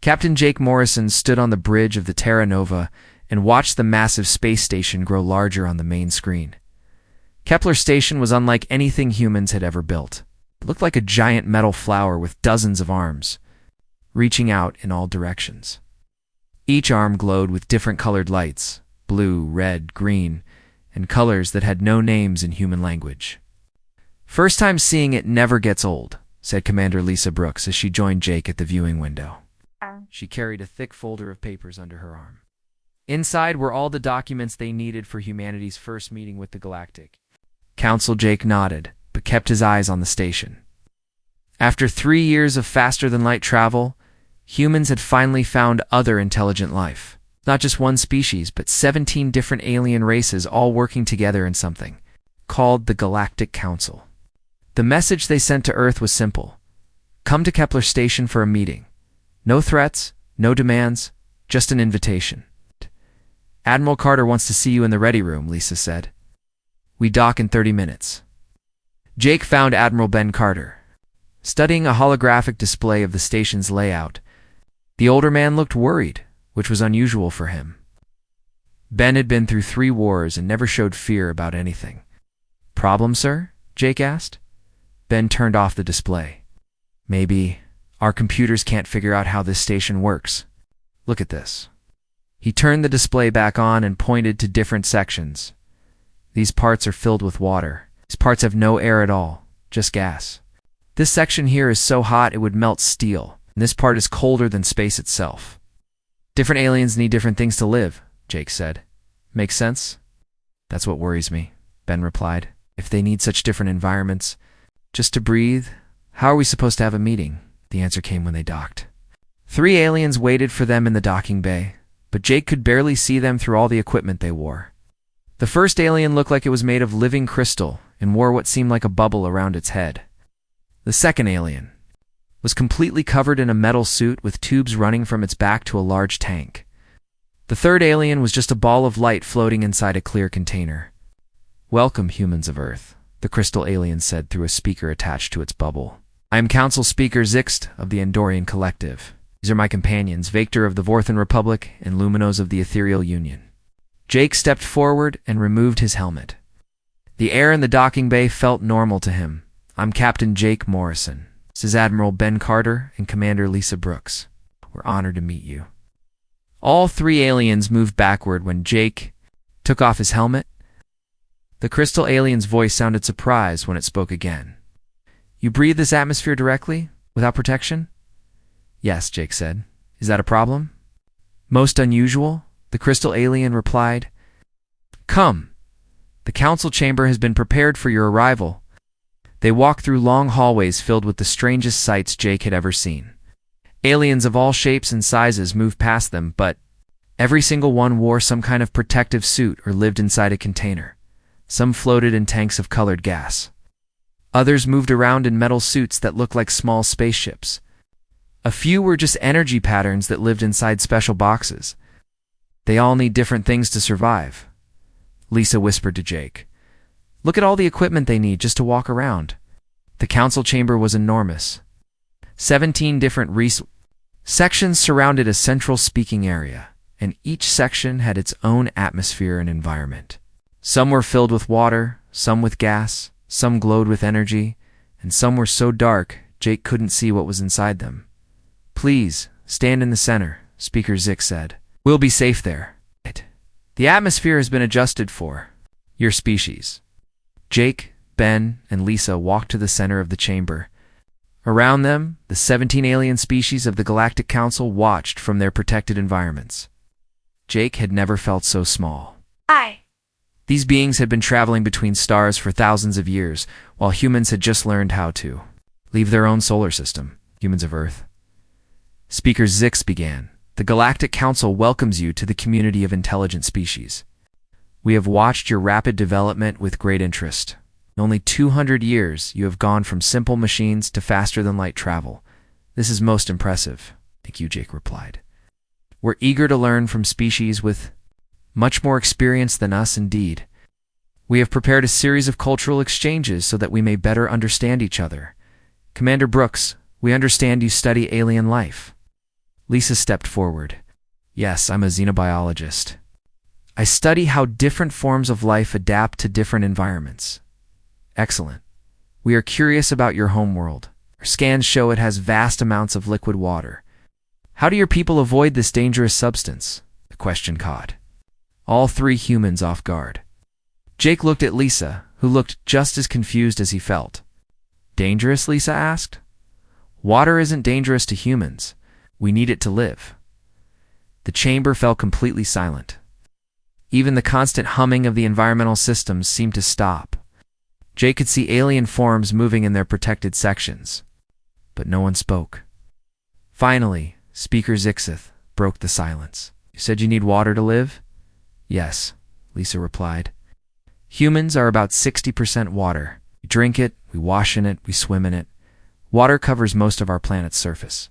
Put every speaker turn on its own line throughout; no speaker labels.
Captain Jake Morrison stood on the bridge of the Terra Nova and watched the massive space station grow larger on the main screen. Kepler Station was unlike anything humans had ever built. It looked like a giant metal flower with dozens of arms, reaching out in all directions. Each arm glowed with different colored lights, blue, red, green, and colors that had no names in human language. "First time seeing it never gets old," said Commander Lisa Brooks as she joined Jake at the viewing window. She carried a thick folder of papers under her arm. Inside were all the documents they needed for humanity's first meeting with the Galactic Council. Jake nodded, but kept his eyes on the station. After 3 years of faster-than-light travel, humans had finally found other intelligent life. Not just one species, but 17 different alien races all working together in something called the Galactic Council. The message they sent to Earth was simple. Come to Kepler Station for a meeting. No threats, no demands, just an invitation. "Admiral Carter wants to see you in the ready room," Lisa said. "We dock in 30 minutes. Jake found Admiral Ben Carter, studying a holographic display of the station's layout. The older man looked worried, which was unusual for him. Ben had been through 3 wars and never showed fear about anything. "Problem, sir?" Jake asked. Ben turned off the display. "Maybe our computers can't figure out how this station works. Look at this." He turned the display back on and pointed to different sections. "These parts are filled with water. These parts have no air at all, just gas. This section here is so hot it would melt steel, and this part is colder than space itself. Different aliens need different things to live," Jake said. "Makes sense?" "That's what worries me," Ben replied. "If they need such different environments just to breathe, how are we supposed to have a meeting?" The answer came when they docked. 3 aliens waited for them in the docking bay, but Jake could barely see them through all the equipment they wore. The first alien looked like it was made of living crystal and wore what seemed like a bubble around its head. The second alien was completely covered in a metal suit with tubes running from its back to a large tank. The third alien was just a ball of light floating inside a clear container. "Welcome, humans of Earth," the crystal alien said through a speaker attached to its bubble. "I am Council Speaker Zixt of the Andorian Collective. These are my companions, Vector of the Vorthan Republic and Luminos of the Ethereal Union." Jake stepped forward and removed his helmet. The air in the docking bay felt normal to him. "I'm Captain Jake Morrison. This is Admiral Ben Carter and Commander Lisa Brooks. We're honored to meet you." All 3 aliens moved backward when Jake took off his helmet. The crystal alien's voice sounded surprised when it spoke again. "You breathe this atmosphere directly, without protection?" "Yes," Jake said. "Is that a problem?" "Most unusual," the crystal alien replied. "Come. The council chamber has been prepared for your arrival." They walked through long hallways filled with the strangest sights Jake had ever seen. Aliens of all shapes and sizes moved past them, but every single one wore some kind of protective suit or lived inside a container. Some floated in tanks of colored gas. Others moved around in metal suits that looked like small spaceships. A few were just energy patterns that lived inside special boxes. "They all need different things to survive," Lisa whispered to Jake. "Look at all the equipment they need just to walk around." The council chamber was enormous. 17 different sections surrounded a central speaking area, and each section had its own atmosphere and environment. Some were filled with water, some with gas, some glowed with energy, and some were so dark Jake couldn't see what was inside them. "Please, stand in the center," Speaker Zick said. "We'll be safe there. The atmosphere has been adjusted for your species." Jake, Ben, and Lisa walked to the center of the chamber. Around them, the 17 alien species of the Galactic Council watched from their protected environments. Jake had never felt so small. These beings had been traveling between stars for thousands of years, while humans had just learned how to leave their own solar system, humans of Earth. Speaker Zix began. "The Galactic Council welcomes you to the community of intelligent species. We have watched your rapid development with great interest. In only 200 years, you have gone from simple machines to faster-than-light travel. This is most impressive." "Thank you," Jake replied. "We're eager to learn from species with much more experience than us indeed. We have prepared a series of cultural exchanges so that we may better understand each other. Commander Brooks, we understand you study alien life." Lisa stepped forward. Yes, I'm a xenobiologist. I study how different forms of life adapt to different environments. Excellent. We are curious about your homeworld. Our scans show it has vast amounts of liquid water. How do your people avoid this dangerous substance? The question caught all three humans off guard. Jake looked at Lisa, who looked just as confused as he felt. Dangerous? Lisa asked. Water isn't dangerous to humans. We need it to live. The chamber fell completely silent. Even the constant humming of the environmental systems seemed to stop. Jake could see alien forms moving in their protected sections, but no one spoke. Finally, Speaker Zixith broke the silence. You said you need water to live? Yes, Lisa replied. Humans are about 60% water. We drink it, we wash in it, we swim in it. Water covers most of our planet's surface.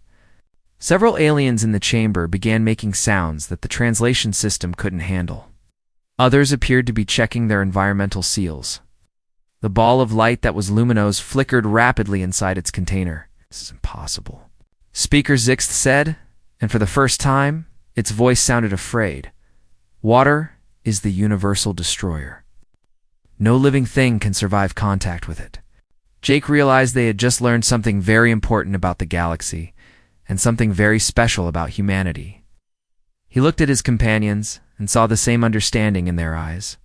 Several aliens in the chamber began making sounds that the translation system couldn't handle. Others appeared to be checking their environmental seals. The ball of light that was luminous flickered rapidly inside its container. This is impossible, Speaker Zixith said, and for the first time, its voice sounded afraid. Water is the universal destroyer. No living thing can survive contact with it. Jake realized they had just learned something very important about the galaxy, and something very special about humanity. He looked at his companions and saw the same understanding in their eyes.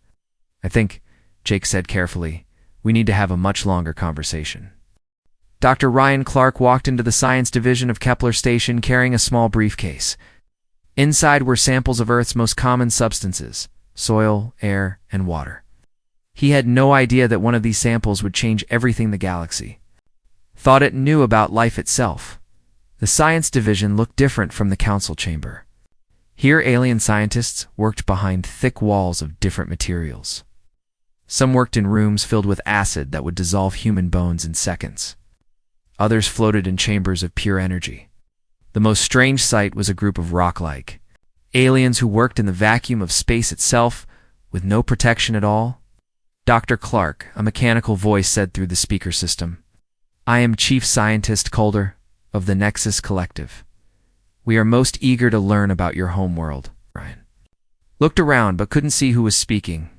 I think, Jake said carefully, we need to have a much longer conversation. Dr. Ryan Clark walked into the science division of Kepler Station carrying a small briefcase. Inside were samples of Earth's most common substances, soil, air, and water. He had no idea that one of these samples would change everything in the galaxy. Thought it knew about life itself. The science division looked different from the council chamber. Here alien scientists worked behind thick walls of different materials. Some worked in rooms filled with acid that would dissolve human bones in seconds. Others floated in chambers of pure energy. The most strange sight was a group of rock-like aliens who worked in the vacuum of space itself with no protection at all. Dr. Clark, a mechanical voice said through the speaker system. I am Chief Scientist Calder of the Nexus Collective. We are most eager to learn about your homeworld. Ryan looked around but couldn't see who was speaking.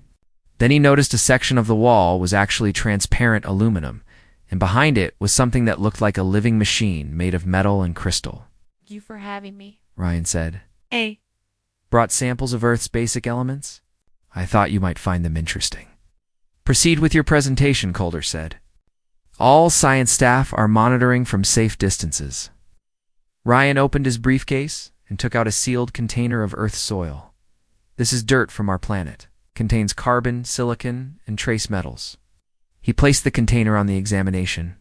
Then he noticed a section of the wall was actually transparent aluminum, and behind it was something that looked like a living machine made of metal and crystal.
Thank you for having me,
Ryan said.
Hey.
Brought samples of Earth's basic elements? I thought you might find them interesting. Proceed with your presentation, Calder said. All science staff are monitoring from safe distances. Ryan opened his briefcase and took out a sealed container of Earth soil. This is dirt from our planet. Contains carbon, silicon, and trace metals. He placed the container on the examination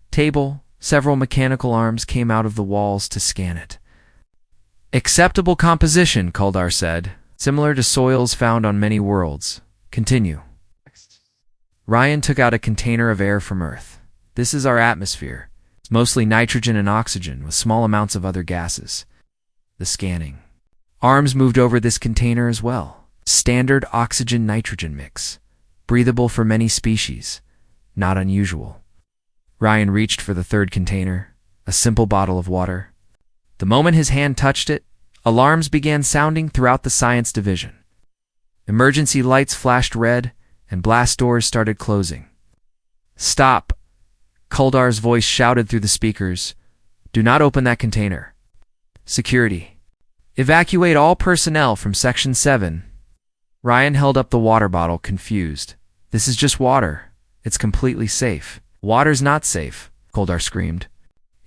table. Several mechanical arms came out of the walls to scan it. Acceptable composition, Kaldar said. Similar to soils found on many worlds. Continue. Ryan took out a container of air from Earth. This is our atmosphere. It's mostly nitrogen and oxygen with small amounts of other gases. The scanning. Arms moved over this container as well. Standard oxygen-nitrogen mix. Breathable for many species. Not unusual. Ryan reached for the third container, a simple bottle of water. The moment his hand touched it, alarms began sounding throughout the science division. Emergency lights flashed red, and blast doors started closing. Stop! Kaldar's voice shouted through the speakers. Do not open that container. Security. Evacuate all personnel from Section 7. Ryan held up the water bottle, confused. This is just water. It's completely safe. Water's not safe, Kaldar screamed.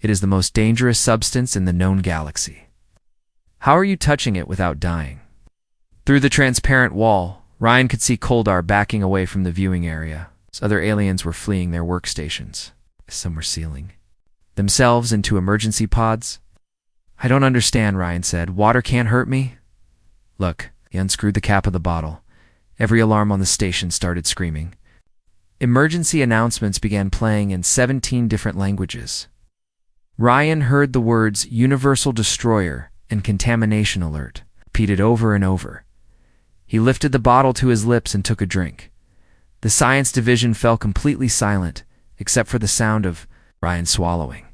It is the most dangerous substance in the known galaxy. How are you touching it without dying? Through the transparent wall, Ryan could see Kaldar backing away from the viewing area. Other aliens were fleeing their workstations. Some were sealing themselves into emergency pods. I don't understand, Ryan said. Water can't hurt me? Look, he unscrewed the cap of the bottle. Every alarm on the station started screaming. Emergency announcements began playing in 17 different languages. Ryan heard the words Universal Destroyer and Contamination Alert repeated over and over. He lifted the bottle to his lips and took a drink. The science division fell completely silent, except for the sound of Ryan swallowing.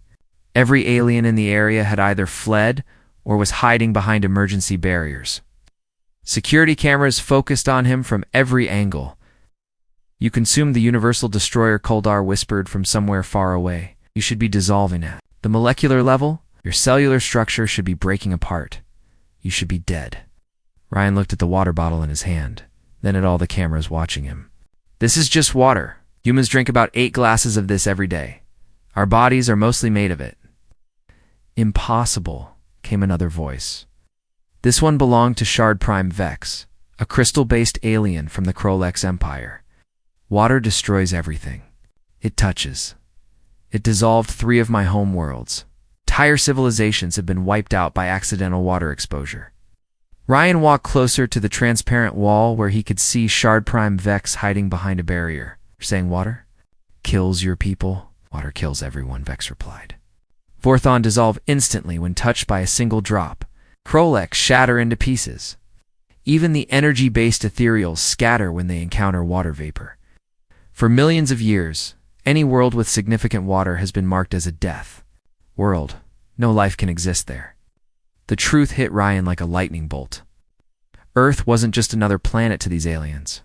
Every alien in the area had either fled or was hiding behind emergency barriers. Security cameras focused on him from every angle. "You consumed the Universal Destroyer," Koldar whispered from somewhere far away. "You should be dissolving at the molecular level. Your cellular structure should be breaking apart. You should be dead." Ryan looked at the water bottle in his hand, then at all the cameras watching him. "This is just water. Humans drink about 8 glasses of this every day. Our bodies are mostly made of it." "Impossible," came another voice. This one belonged to Shard Prime Vex, a crystal-based alien from the Krolex Empire. "Water destroys everything it touches. It dissolved 3 of my home worlds. Entire civilizations have been wiped out by accidental water exposure." Ryan walked closer to the transparent wall where he could see Shard Prime Vex hiding behind a barrier. "Saying water kills your people?" "Water kills everyone," Vex replied. "Vorthon dissolve instantly when touched by a single drop. Krolex shatter into pieces. Even the energy-based ethereals scatter when they encounter water vapor. For millions of years, any world with significant water has been marked as a death world. No life can exist there." The truth hit Ryan like a lightning bolt. Earth wasn't just another planet to these aliens.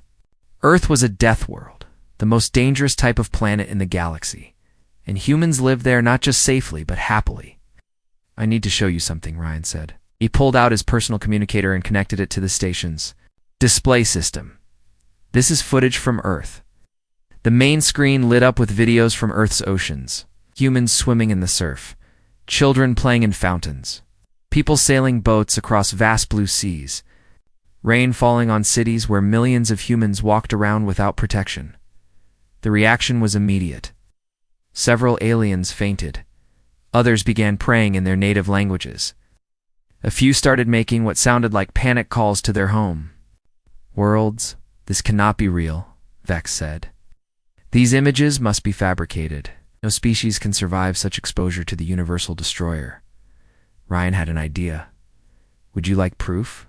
Earth was a death world, the most dangerous type of planet in the galaxy. And humans lived there not just safely, but happily. "I need to show you something," Ryan said. He pulled out his personal communicator and connected it to the station's display system. "This is footage from Earth." The main screen lit up with videos from Earth's oceans. Humans swimming in the surf. Children playing in fountains. People sailing boats across vast blue seas. Rain falling on cities where millions of humans walked around without protection. The reaction was immediate. Several aliens fainted. Others began praying in their native languages. A few started making what sounded like panic calls to their home worlds. "This cannot be real," Vex said. "These images must be fabricated. No species can survive such exposure to the Universal Destroyer." Ryan had an idea. "Would you like proof?"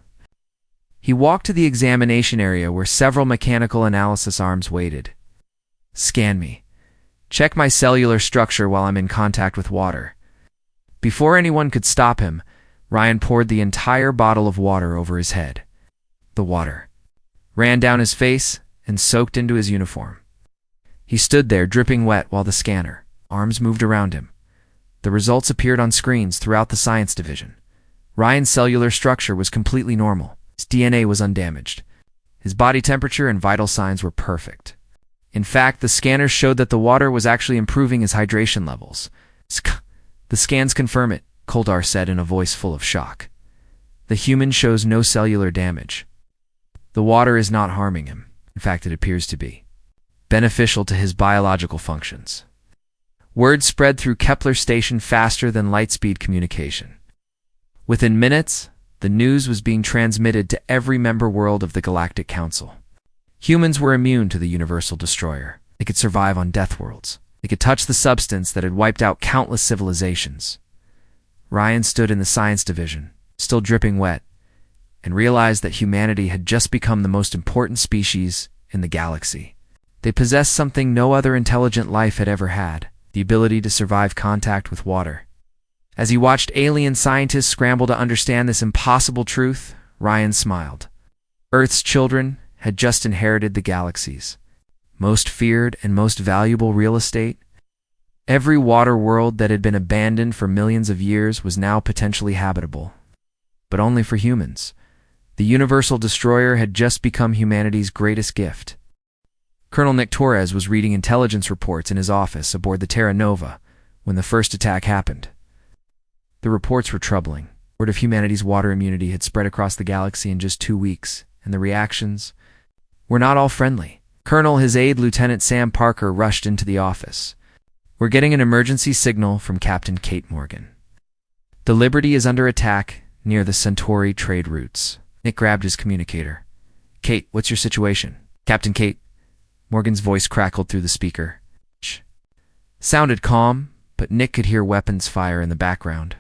He walked to the examination area where several mechanical analysis arms waited. "Scan me. Check my cellular structure while I'm in contact with water." Before anyone could stop him, Ryan poured the entire bottle of water over his head. The water ran down his face and soaked into his uniform. He stood there dripping wet while the scanner arms moved around him. The results appeared on screens throughout the science division. Ryan's cellular structure was completely normal. His DNA was undamaged. His body temperature and vital signs were perfect. In fact, the scanners showed that the water was actually improving his hydration levels. "The scans confirm it," Koldar said in a voice full of shock. "The human shows no cellular damage. The water is not harming him. In fact, it appears to be beneficial to his biological functions." Word spread through Kepler Station faster than light-speed communication. Within minutes, the news was being transmitted to every member world of the Galactic Council. Humans were immune to the Universal Destroyer. They could survive on death worlds. They could touch the substance that had wiped out countless civilizations. Ryan stood in the science division, still dripping wet, and realized that humanity had just become the most important species in the galaxy. They possessed something no other intelligent life had ever had, the ability to survive contact with water. As he watched alien scientists scramble to understand this impossible truth, Ryan smiled. Earth's children had just inherited the galaxy's most feared and most valuable real estate. Every water world that had been abandoned for millions of years was now potentially habitable. But only for humans. The Universal Destroyer had just become humanity's greatest gift. Colonel Nick Torres was reading intelligence reports in his office aboard the Terra Nova when the first attack happened. The reports were troubling. Word of humanity's water immunity had spread across the galaxy in just 2 weeks, and the reactions were not all friendly. Colonel, his aide, Lieutenant Sam Parker, rushed into the office. "We're getting an emergency signal from Captain Kate Morgan. The Liberty is under attack near the Centauri trade routes." Nick grabbed his communicator. "Kate, what's your situation?" "Captain Kate." Morgan's voice crackled through the speaker. Shh. Sounded calm, but Nick could hear weapons fire in the background.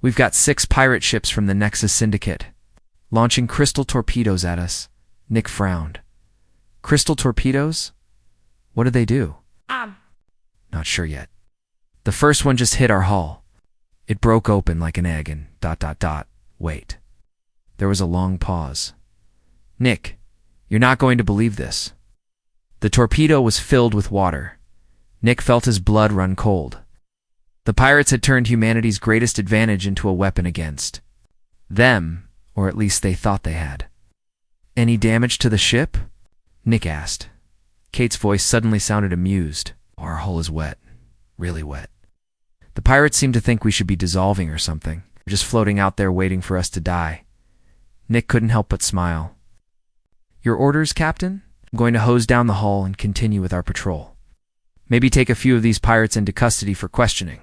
"We've got 6 pirate ships from the Nexus Syndicate, launching crystal torpedoes at us." Nick frowned. "Crystal torpedoes? What do they do?" "Not sure yet. The first one just hit our hull. It broke open like an egg and ... Wait. There was a long pause. Nick, you're not going to believe this. The torpedo was filled with water. Nick felt his blood run cold. The pirates had turned humanity's greatest advantage into a weapon against them, or at least they thought they had. Any damage to the ship? Nick asked. Kate's voice suddenly sounded amused. Our hull is wet. Really wet. The pirates seem to think we should be dissolving or something. They're just floating out there waiting for us to die. Nick couldn't help but smile. Your orders, Captain? I'm going to hose down the hull and continue with our patrol. Maybe take a few of these pirates into custody for questioning.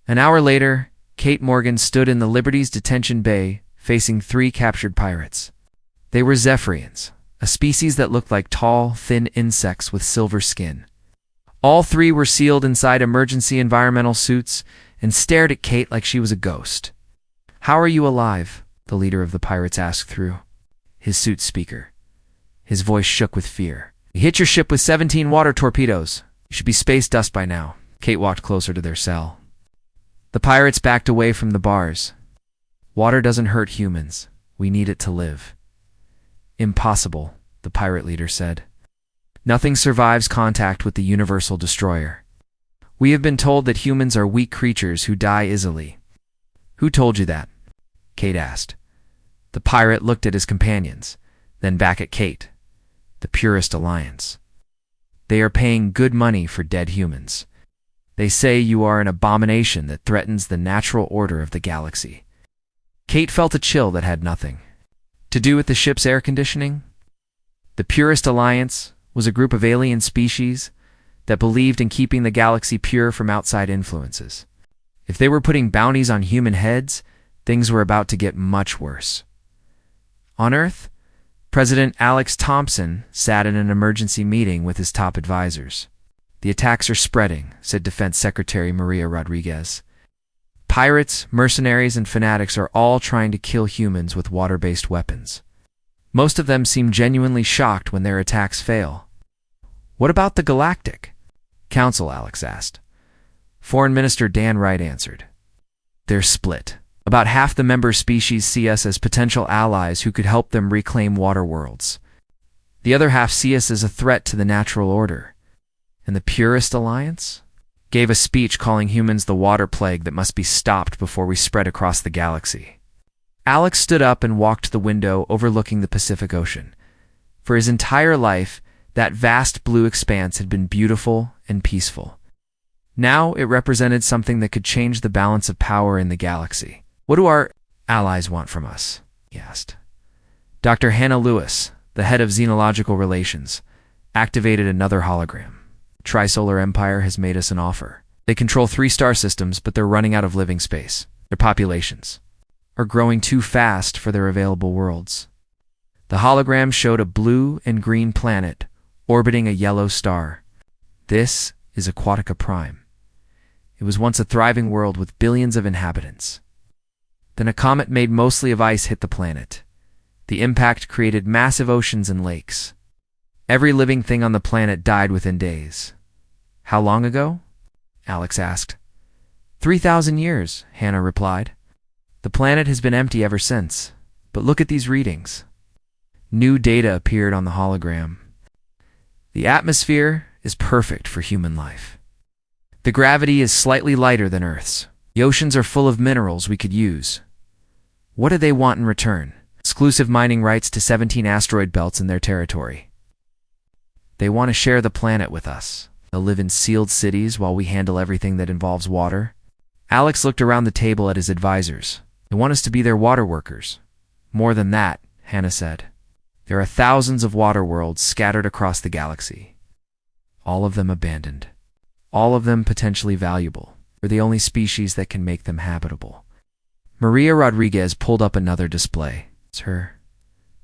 An hour later, Kate Morgan stood in the Liberty's detention bay, facing 3 captured pirates. They were Zephyrians, a species that looked like tall, thin insects with silver skin. All 3 were sealed inside emergency environmental suits and stared at Kate like she was a ghost. How are you alive? The leader of the pirates asked through his suit speaker. His voice shook with fear. We hit your ship with 17 water torpedoes. You should be space dust by now. Kate walked closer to their cell. The pirates backed away from the bars. Water doesn't hurt humans. We need it to live. Impossible, the pirate leader said. Nothing survives contact with the universal destroyer. We have been told that humans are weak creatures who die easily. Who told you that? Kate asked. The pirate looked at his companions, then back at Kate. The Purist Alliance. They are paying good money for dead humans. They say you are an abomination that threatens the natural order of the galaxy. Kate felt a chill that had nothing to do with the ship's air conditioning. The Purist Alliance was a group of alien species that believed in keeping the galaxy pure from outside influences. If they were putting bounties on human heads, things were about to get much worse. On Earth, President Alex Thompson sat in an emergency meeting with his top advisors. The attacks are spreading, said Defense Secretary Maria Rodriguez. Pirates, mercenaries, and fanatics are all trying to kill humans with water-based weapons. Most of them seem genuinely shocked when their attacks fail. What about the Galactic Council? Alex asked. Foreign Minister Dan Wright answered. They're split. About half the member species see us as potential allies who could help them reclaim water worlds. The other half see us as a threat to the natural order. And the Purist Alliance gave a speech calling humans the water plague that must be stopped before we spread across the galaxy. Alex stood up and walked to the window overlooking the Pacific Ocean. For his entire life, that vast blue expanse had been beautiful and peaceful. Now it represented something that could change the balance of power in the galaxy. What do our allies want from us? He asked. Dr. Hannah Lewis, the head of Xenological Relations, activated another hologram. Trisolar Empire has made us an offer. They control 3 star systems, but they're running out of living space. Their populations are growing too fast for their available worlds. The hologram showed a blue and green planet orbiting a yellow star. This is Aquatica Prime. It was once a thriving world with billions of inhabitants. Then a comet made mostly of ice hit the planet. The impact created massive oceans and lakes. Every living thing on the planet died within days. How long ago? Alex asked. 3,000 years, Hannah replied. The planet has been empty ever since. But look at these readings. New data appeared on the hologram. The atmosphere is perfect for human life. The gravity is slightly lighter than Earth's. The oceans are full of minerals we could use. What do they want in return? Exclusive mining rights to 17 asteroid belts in their territory. They want to share the planet with us. They'll live in sealed cities while we handle everything that involves water. Alex looked around the table at his advisors. They want us to be their water workers. More than that, Hannah said. There are thousands of water worlds scattered across the galaxy. All of them abandoned. All of them potentially valuable. We're the only species that can make them habitable. Maria Rodriguez pulled up another display. It's her.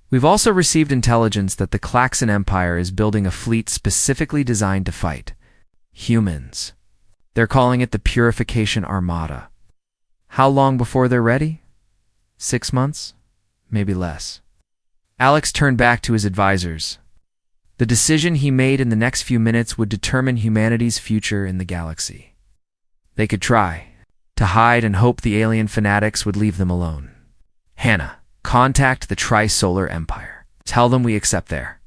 We've also received intelligence that the Klaxon Empire is building a fleet specifically designed to fight humans. They're calling it the Purification Armada. How long before they're ready? 6 months? Maybe less. Alex turned back to his advisors. The decision he made in the next few minutes would determine humanity's future in the galaxy. They could try. to hide and hope the alien fanatics would leave them alone. Hannah, contact the Tri-Solar Empire. Tell them we accept their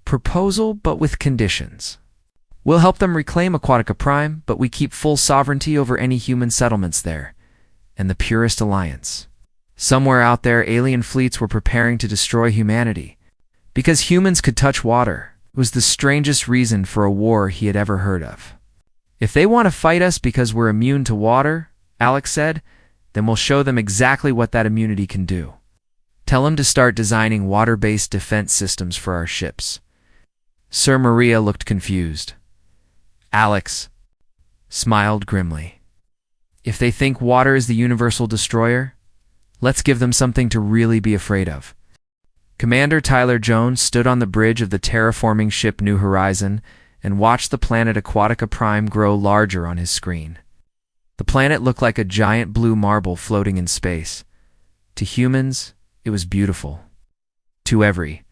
proposal, but with conditions. We'll help them reclaim Aquatica Prime, but we keep full sovereignty over any human settlements there, and the purest alliance. Somewhere out there, alien fleets were preparing to destroy humanity. Because humans could touch water, it was the strangest reason for a war he had ever heard of. If they want to fight us because we're immune to water, Alex said, then we'll show them exactly what that immunity can do. Tell them to start designing water-based defense systems for our ships. Sir Maria looked confused. Alex smiled grimly. If they think water is the universal destroyer, let's give them something to really be afraid of. Commander Tyler Jones stood on the bridge of the terraforming ship New Horizon and watched the planet Aquatica Prime grow larger on his screen. The planet looked like a giant blue marble floating in space. To humans, it was beautiful. To every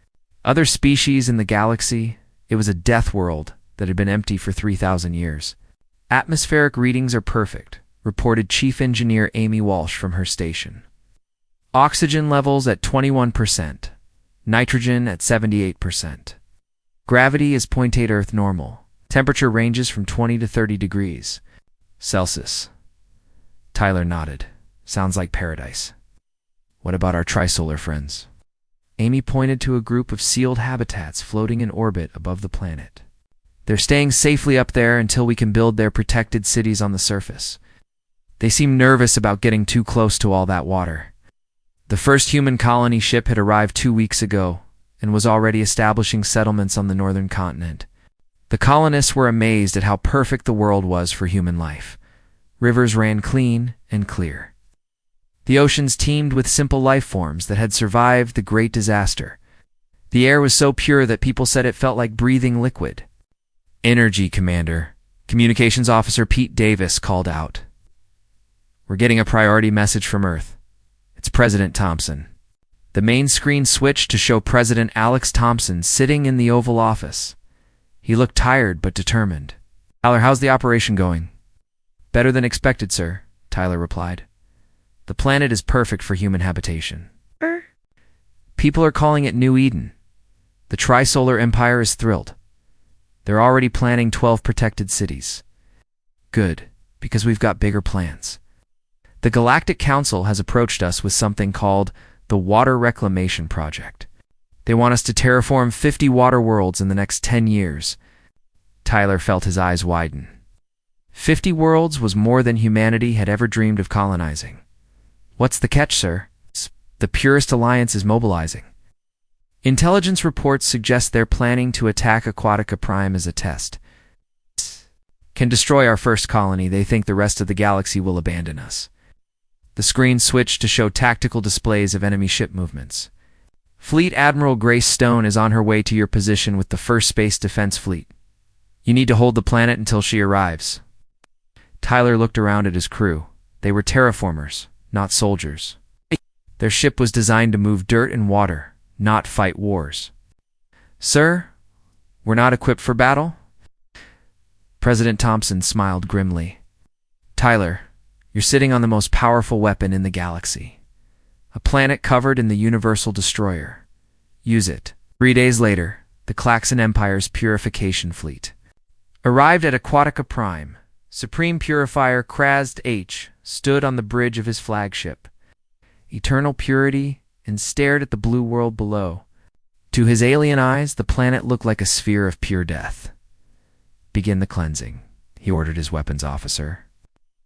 other species in the galaxy, it was a death world that had been empty for 3,000 years. Atmospheric readings are perfect, reported Chief Engineer Amy Walsh from her station. Oxygen levels at 21%, nitrogen at 78%. Gravity is 0.8 Earth normal. Temperature ranges from 20 to 30 degrees Celsius. Tyler nodded. Sounds like paradise. What about our trisolar friends? Amy pointed to a group of sealed habitats floating in orbit above the planet. They're staying safely up there until we can build their protected cities on the surface. They seem nervous about getting too close to all that water. The first human colony ship had arrived 2 weeks ago and was already establishing settlements on the northern continent. The colonists were amazed at how perfect the world was for human life. Rivers ran clean and clear. The oceans teemed with simple life forms that had survived the Great Disaster. The air was so pure that people said it felt like breathing liquid. Energy, Commander. Communications Officer Pete Davis called out. We're getting a priority message from Earth. It's President Thompson. The main screen switched to show President Alex Thompson sitting in the Oval Office. He looked tired but determined. Tyler, how's the operation going? Better than expected, sir, Tyler replied. The planet is perfect for human habitation. People are calling it New Eden. The Tri-Solar Empire is thrilled. They're already planning 12 protected cities. Good, because we've got bigger plans. The Galactic Council has approached us with something called the Water Reclamation Project. They want us to terraform 50 water worlds in the next 10 years. Tyler felt his eyes widen. 50 worlds was more than humanity had ever dreamed of colonizing. What's the catch, sir? The purest alliance is mobilizing. Intelligence reports suggest they're planning to attack Aquatica Prime as a test. Can destroy our first colony, they think the rest of the galaxy will abandon us. The screen switched to show tactical displays of enemy ship movements. Fleet Admiral Grace Stone is on her way to your position with the 1st Space Defense Fleet. You need to hold the planet until she arrives. Tyler looked around at his crew. They were terraformers, not soldiers. Their ship was designed to move dirt and water, not fight wars. Sir, we're not equipped for battle? President Thompson smiled grimly. Tyler, you're sitting on the most powerful weapon in the galaxy. A planet covered in the Universal Destroyer. Use it. 3 days later, the Klaxon Empire's Purification Fleet arrived at Aquatica Prime. Supreme Purifier Krazd H stood on the bridge of his flagship, eternal purity, and stared at the blue world below. To his alien eyes, the planet looked like a sphere of pure death. Begin the cleansing, he ordered his weapons officer.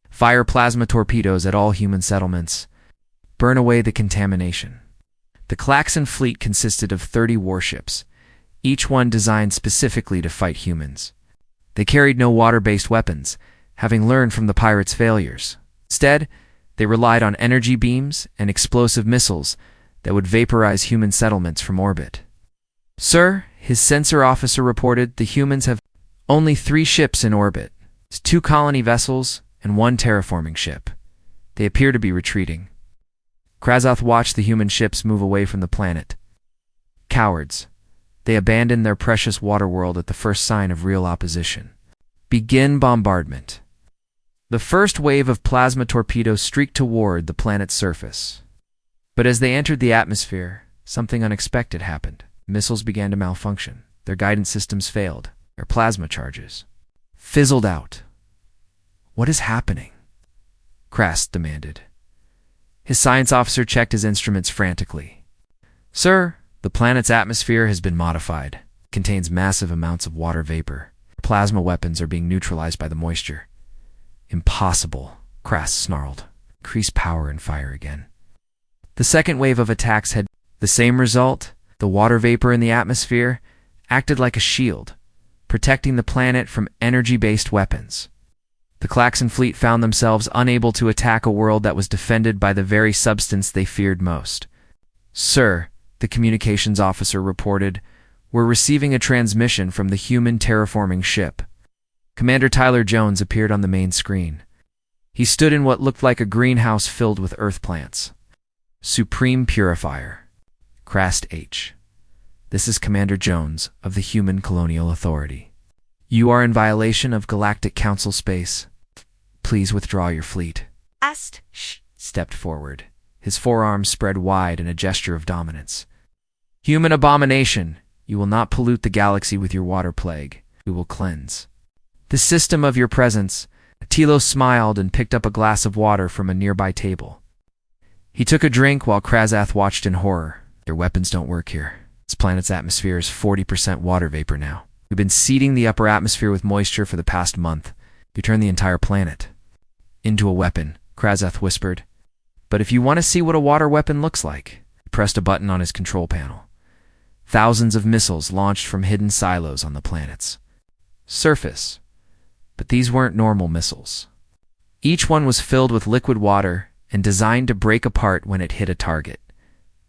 Fire plasma torpedoes at all human settlements. Burn away the contamination. The Klaxon fleet consisted of 30 warships, each one designed specifically to fight humans. They carried no water-based weapons, having learned from the pirates' failures. Instead, they relied on energy beams and explosive missiles that would vaporize human settlements from orbit. Sir, his sensor officer reported the humans have only 3 ships in orbit, 2 colony vessels, and 1 terraforming ship. They appear to be retreating. Krazoth watched the human ships move away from the planet. Cowards. They abandoned their precious water world at the first sign of real opposition. Begin bombardment. The first wave of plasma torpedoes streaked toward the planet's surface. But as they entered the atmosphere, something unexpected happened. Missiles began to malfunction. Their guidance systems failed. Their plasma charges fizzled out. "What is happening?" Krast demanded. His science officer checked his instruments frantically. "Sir, the planet's atmosphere has been modified. It contains massive amounts of water vapor. Plasma weapons are being neutralized by the moisture." "Impossible," Krast snarled. "Increase power and fire again." The second wave of attacks had the same result. The water vapor in the atmosphere acted like a shield, protecting the planet from energy-based weapons. The Klaxon fleet found themselves unable to attack a world that was defended by the very substance they feared most. "Sir," the communications officer reported, "we're receiving a transmission from the human terraforming ship." Commander Tyler Jones appeared on the main screen. He stood in what looked like a greenhouse filled with earth plants. "Supreme Purifier. Krast H. This is Commander Jones of the Human Colonial Authority. You are in violation of Galactic Council space. Please withdraw your fleet."
Ast
stepped forward, his forearms spread wide in a gesture of dominance. "Human abomination, you will not pollute the galaxy with your water plague. We will cleanse the system of your presence." Telos smiled and picked up a glass of water from a nearby table. He took a drink while Krasath watched in horror. "Your weapons don't work here. This planet's atmosphere is 40% water vapor now. We've been seeding the upper atmosphere with moisture for the past month. You turn the entire planet into a weapon," Krasath whispered. "But if you want to see what a water weapon looks like," he pressed a button on his control panel. Thousands of missiles launched from hidden silos on the planet's surface. But these weren't normal missiles. Each one was filled with liquid water and designed to break apart when it hit a target.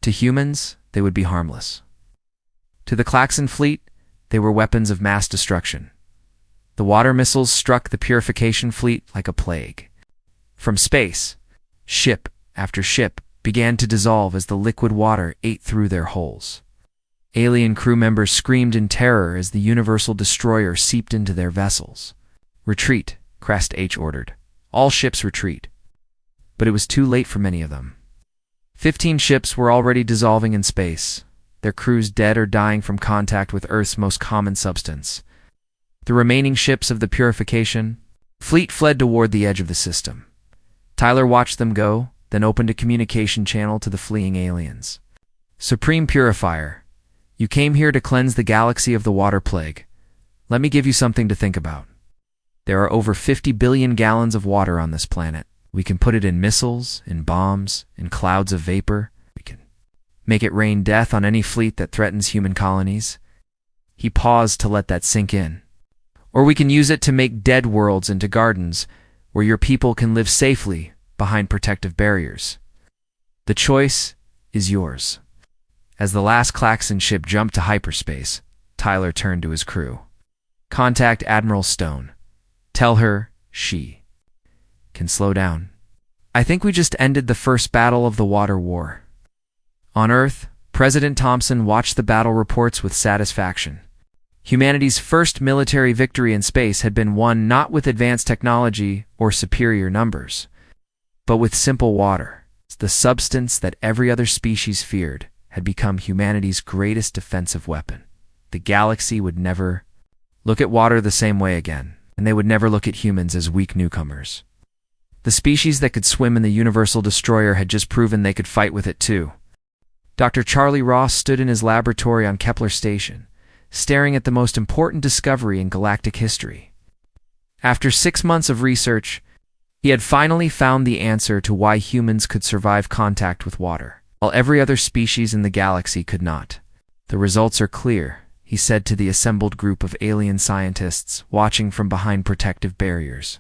To humans, they would be harmless. To the Klaxon fleet, they were weapons of mass destruction. The water missiles struck the purification fleet like a plague. From space, ship after ship began to dissolve as the liquid water ate through their hulls. Alien crew members screamed in terror as the universal destroyer seeped into their vessels. "Retreat," Krast H ordered. "All ships retreat." But it was too late for many of them. 15 ships were already dissolving in space, their crews dead or dying from contact with Earth's most common substance. The remaining ships of the purification fleet fled toward the edge of the system. Tyler watched them go, then opened a communication channel to the fleeing aliens. "Supreme Purifier, you came here to cleanse the galaxy of the water plague. Let me give you something to think about. There are over 50 billion gallons of water on this planet. We can put it in missiles, in bombs, in clouds of vapor. We can make it rain death on any fleet that threatens human colonies." He paused to let that sink in. "Or we can use it to make dead worlds into gardens where your people can live safely behind protective barriers. The choice is yours." As the last Klaxon ship jumped to hyperspace, Tyler turned to his crew. "Contact Admiral Stone. Tell her she can slow down. I think we just ended the first battle of the Water War." On Earth, President Thompson watched the battle reports with satisfaction. Humanity's first military victory in space had been won not with advanced technology or superior numbers, but with simple water. The substance that every other species feared had become humanity's greatest defensive weapon. The galaxy would never look at water the same way again, and they would never look at humans as weak newcomers. The species that could swim in the Universal Destroyer had just proven they could fight with it too. Dr. Charlie Ross stood in his laboratory on Kepler Station, staring at the most important discovery in galactic history. After 6 months of research, he had finally found the answer to why humans could survive contact with water, while every other species in the galaxy could not. "The results are clear," he said to the assembled group of alien scientists watching from behind protective barriers.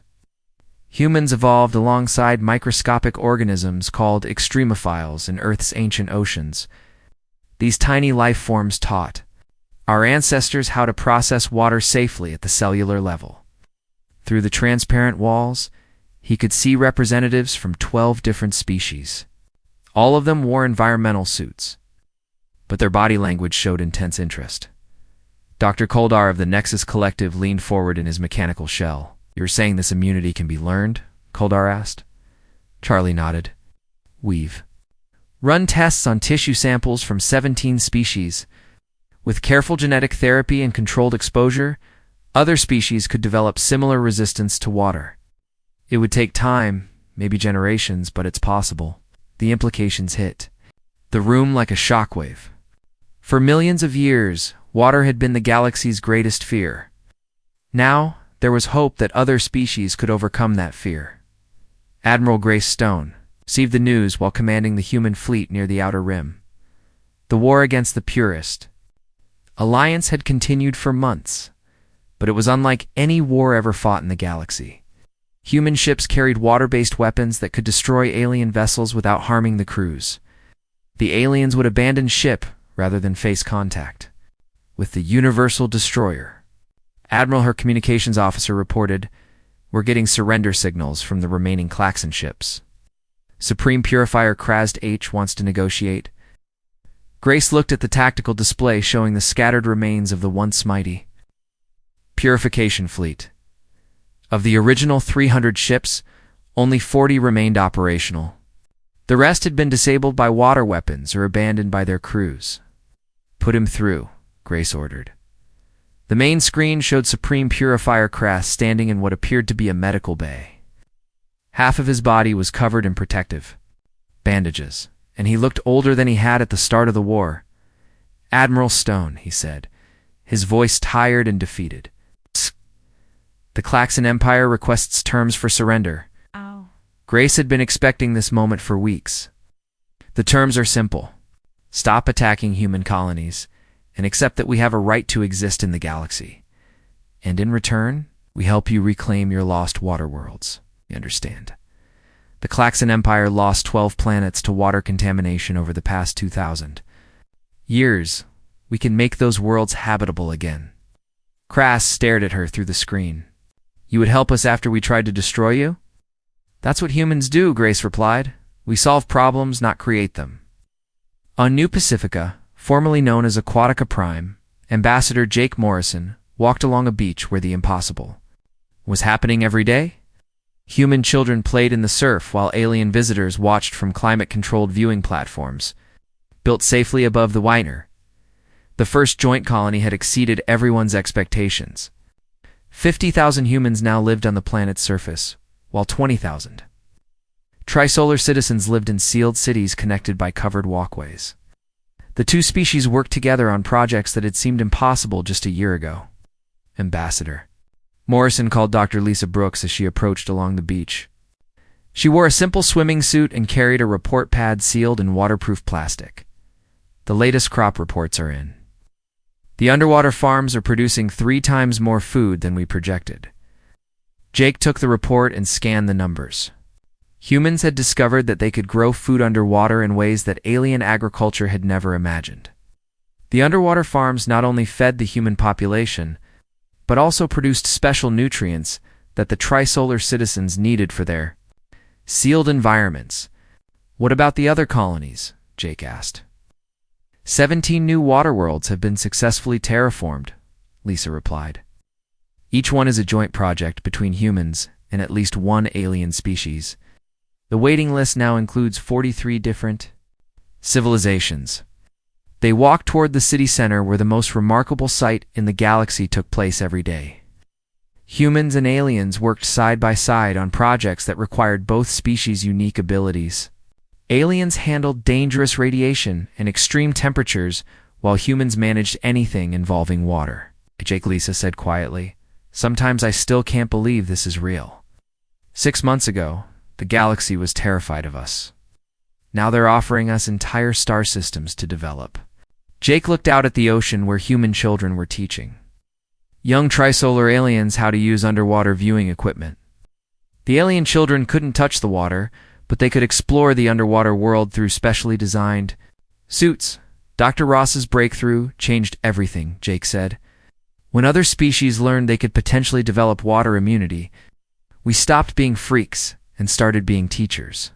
"Humans evolved alongside microscopic organisms called extremophiles in Earth's ancient oceans. These tiny life forms taught our ancestors how to process water safely at the cellular level." Through the transparent walls, he could see representatives from 12 different species. All of them wore environmental suits, but their body language showed intense interest. Dr. Koldar of the Nexus Collective leaned forward in his mechanical shell. "You're saying this immunity can be learned?" Kuldar asked. Charlie nodded. We've run tests on tissue samples from 17 species. With careful genetic therapy and controlled exposure, other species could develop similar resistance to water. It would take time, maybe generations, but it's possible. The implications hit the room like a shockwave. For millions of years, water had been the galaxy's greatest fear. Now, there was hope that other species could overcome that fear. Admiral Grace Stone received the news while commanding the human fleet near the Outer Rim. The war against the Purist Alliance had continued for months, but it was unlike any war ever fought in the galaxy. Human ships carried water-based weapons that could destroy alien vessels without harming the crews. The aliens would abandon ship rather than face contact. With the Universal Destroyer, Admiral, her communications officer, reported, "We're getting surrender signals from the remaining Klaxon ships. Supreme Purifier Krazd H wants to negotiate." Grace looked at the tactical display showing the scattered remains of the once mighty Purification Fleet. Of the original 300 ships, only 40 remained operational. The rest had been disabled by water weapons or abandoned by their crews. "Put him through," Grace ordered. The main screen showed Supreme Purifier Krazd standing in what appeared to be a medical bay. Half of his body was covered in protective bandages, and he looked older than he had at the start of the war. "Admiral Stone," he said, his voice tired and defeated. "The Klaxon Empire requests terms for surrender."
Ow.
Grace had been expecting this moment for weeks. "The terms are simple. Stop attacking human colonies, and accept that we have a right to exist in the galaxy. And in return, we help you reclaim your lost water worlds. You understand? The Klaxon Empire lost 12 planets to water contamination over the past 2,000 years. We can make those worlds habitable again." Krazd stared at her through the screen. "You would help us after we tried to destroy you?" "That's what humans do," Grace replied. "We solve problems, not create them." On New Pacifica, formerly known as Aquatica Prime, Ambassador Jake Morrison walked along a beach where the impossible was happening every day. Human children played in the surf while alien visitors watched from climate-controlled viewing platforms, built safely above the Whitener. The first joint colony had exceeded everyone's expectations. 50,000 humans now lived on the planet's surface, while 20,000 trisolar citizens lived in sealed cities connected by covered walkways. The two species worked together on projects that had seemed impossible just a year ago. "Ambassador," Morrison called Dr. Lisa Brooks as she approached along the beach. She wore a simple swimming suit and carried a report pad sealed in waterproof plastic. "The latest crop reports are in. The underwater farms are producing 3 times more food than we projected." Jake took the report and scanned the numbers. Humans had discovered that they could grow food underwater in ways that alien agriculture had never imagined. The underwater farms not only fed the human population, but also produced special nutrients that the trisolar citizens needed for their sealed environments. "What about the other colonies?" Jake asked. 17 new water worlds have been successfully terraformed," Lisa replied. "Each one is a joint project between humans and at least one alien species. The waiting list now includes 43 different civilizations." They walked toward the city center where the most remarkable sight in the galaxy took place every day. Humans and aliens worked side by side on projects that required both species' unique abilities. Aliens handled dangerous radiation and extreme temperatures, while humans managed anything involving water. Jake, Lisa said quietly, "Sometimes I still can't believe this is real. 6 months ago, the galaxy was terrified of us. Now they're offering us entire star systems to develop." Jake looked out at the ocean where human children were teaching young trisolar aliens how to use underwater viewing equipment. The alien children couldn't touch the water, but they could explore the underwater world through specially designed suits. "Dr. Ross's breakthrough changed everything," Jake said. "When other species learned they could potentially develop water immunity, we stopped being freaks and started being teachers."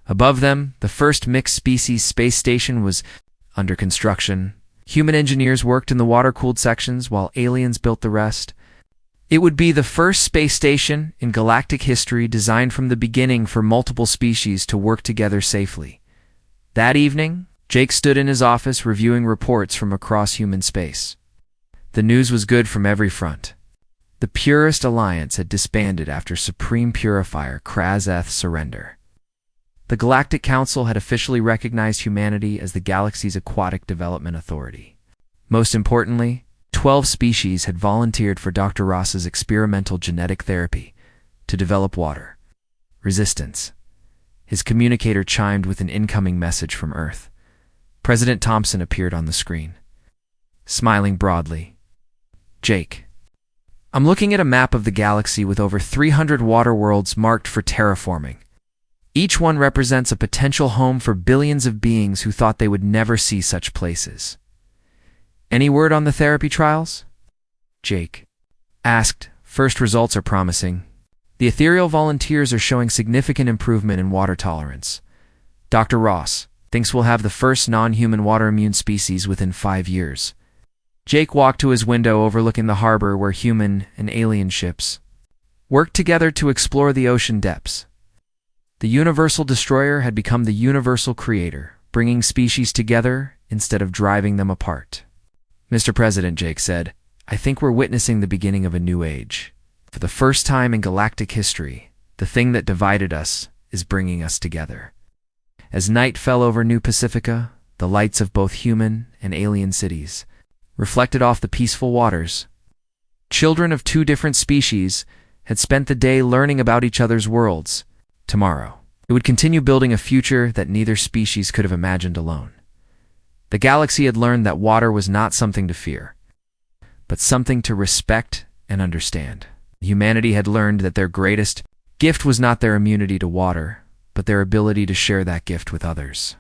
Above them, the first mixed-species space station was under construction. Human engineers worked in the water-cooled sections while aliens built the rest. It would be the first space station in galactic history designed from the beginning for multiple species to work together safely. That evening, Jake stood in his office reviewing reports from across human space. The news was good from every front. The Purist Alliance had disbanded after Supreme Purifier Kraseth's surrender. The Galactic Council had officially recognized humanity as the galaxy's aquatic development authority. Most importantly, 12 species had volunteered for Dr. Ross's experimental genetic therapy to develop water resistance. His communicator chimed with an incoming message from Earth. President Thompson appeared on the screen, smiling broadly. Jake, I'm looking at a map of the galaxy with over 300 water worlds marked for terraforming. Each one represents a potential home for billions of beings who thought they would never see such places. Any word on the therapy trials? Jake asked. First results are promising. The ethereal volunteers are showing significant improvement in water tolerance. Dr. Ross thinks we'll have the first non-human water-immune species within 5 years. Jake walked to his window overlooking the harbor where human and alien ships worked together to explore the ocean depths. The Universal Destroyer had become the universal creator, bringing species together instead of driving them apart. Mr. President, Jake said, I think we're witnessing the beginning of a new age. For the first time in galactic history, the thing that divided us is bringing us together. As night fell over New Pacifica, the lights of both human and alien cities reflected off the peaceful waters. Children of 2 different species had spent the day learning about each other's worlds. Tomorrow, it would continue building a future that neither species could have imagined alone. The galaxy had learned that water was not something to fear, but something to respect and understand. Humanity had learned that their greatest gift was not their immunity to water, but their ability to share that gift with others.